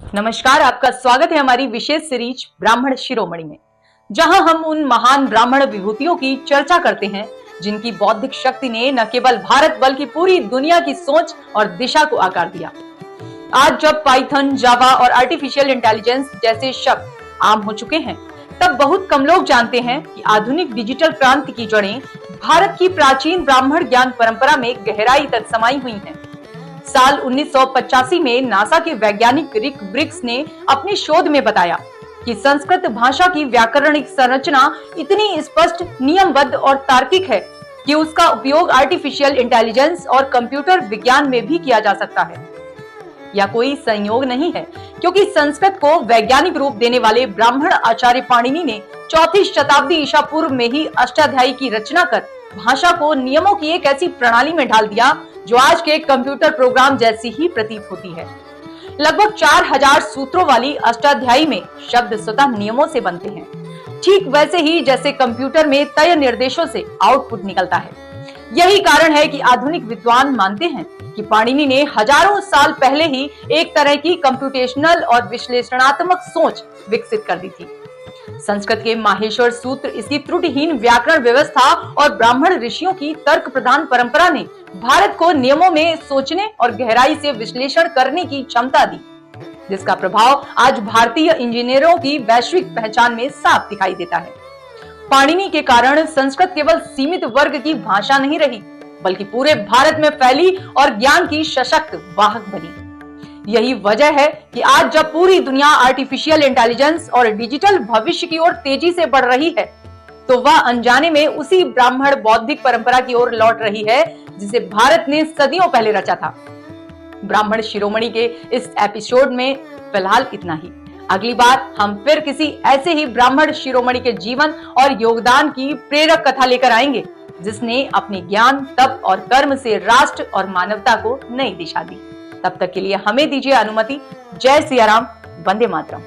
नमस्कार, आपका स्वागत है हमारी विशेष सीरीज ब्राह्मण शिरोमणि में, जहां हम उन महान ब्राह्मण विभूतियों की चर्चा करते हैं जिनकी बौद्धिक शक्ति ने न केवल भारत बल्कि पूरी दुनिया की सोच और दिशा को आकार दिया। आज जब पाइथन, जावा और आर्टिफिशियल इंटेलिजेंस जैसे शब्द आम हो चुके हैं, तब बहुत कम लोग जानते हैं कि आधुनिक डिजिटल क्रांति की जड़ें भारत की प्राचीन ब्राह्मण ज्ञान परंपरा में गहराई तक समाई हुई हैं। साल 1985 में नासा के वैज्ञानिक रिक ब्रिक्स ने अपनी शोध में बताया कि संस्कृत भाषा की व्याकरणिक संरचना इतनी स्पष्ट, नियमबद्ध और तार्किक है कि उसका उपयोग आर्टिफिशियल इंटेलिजेंस और कंप्यूटर विज्ञान में भी किया जा सकता है। यह कोई संयोग नहीं है, क्योंकि संस्कृत को वैज्ञानिक रूप देने वाले ब्राह्मण आचार्य पाणिनि ने 4वीं शताब्दी ईसा पूर्व में ही अष्टाध्यायी की रचना कर भाषा को नियमों की एक ऐसी प्रणाली में ढाल दिया जो आज के कंप्यूटर प्रोग्राम जैसी ही प्रतीत होती है। लगभग 4000 सूत्रों वाली अष्टाध्यायी में शब्द स्वतः नियमों से बनते हैं, ठीक वैसे ही जैसे कंप्यूटर में तय निर्देशों से आउटपुट निकलता है। यही कारण है कि आधुनिक विद्वान मानते हैं कि पाणिनि ने हजारों साल पहले ही एक तरह की कंप्यूटेशनल और विश्लेषणात्मक सोच विकसित कर दी थी। संस्कृत के माहेश्वर सूत्र, इसकी त्रुटिहीन व्याकरण व्यवस्था और ब्राह्मण ऋषियों की तर्क प्रधान परंपरा ने भारत को नियमों में सोचने और गहराई से विश्लेषण करने की क्षमता दी, जिसका प्रभाव आज भारतीय इंजीनियरों की वैश्विक पहचान में साफ दिखाई देता है। पाणिनि के कारण संस्कृत केवल सीमित वर्ग की भाषा नहीं रही, बल्कि पूरे भारत में फैली और ज्ञान की सशक्त वाहक बनी। यही वजह है कि आज जब पूरी दुनिया आर्टिफिशियल इंटेलिजेंस और डिजिटल भविष्य की ओर तेजी से बढ़ रही है, तो वह अनजाने में उसी ब्राह्मण बौद्धिक परंपरा की ओर लौट रही है जिसे भारत ने सदियों पहले रचा था। ब्राह्मण शिरोमणि के इस एपिसोड में फिलहाल इतना ही। अगली बार हम फिर किसी ऐसे ही ब्राह्मण शिरोमणि के जीवन और योगदान की प्रेरक कथा लेकर आएंगे, जिसने अपने ज्ञान, तप और कर्म से राष्ट्र और मानवता को नई दिशा दी। तब तक के लिए हमें दीजिए अनुमति। जय सिया राम, वंदे मातरम।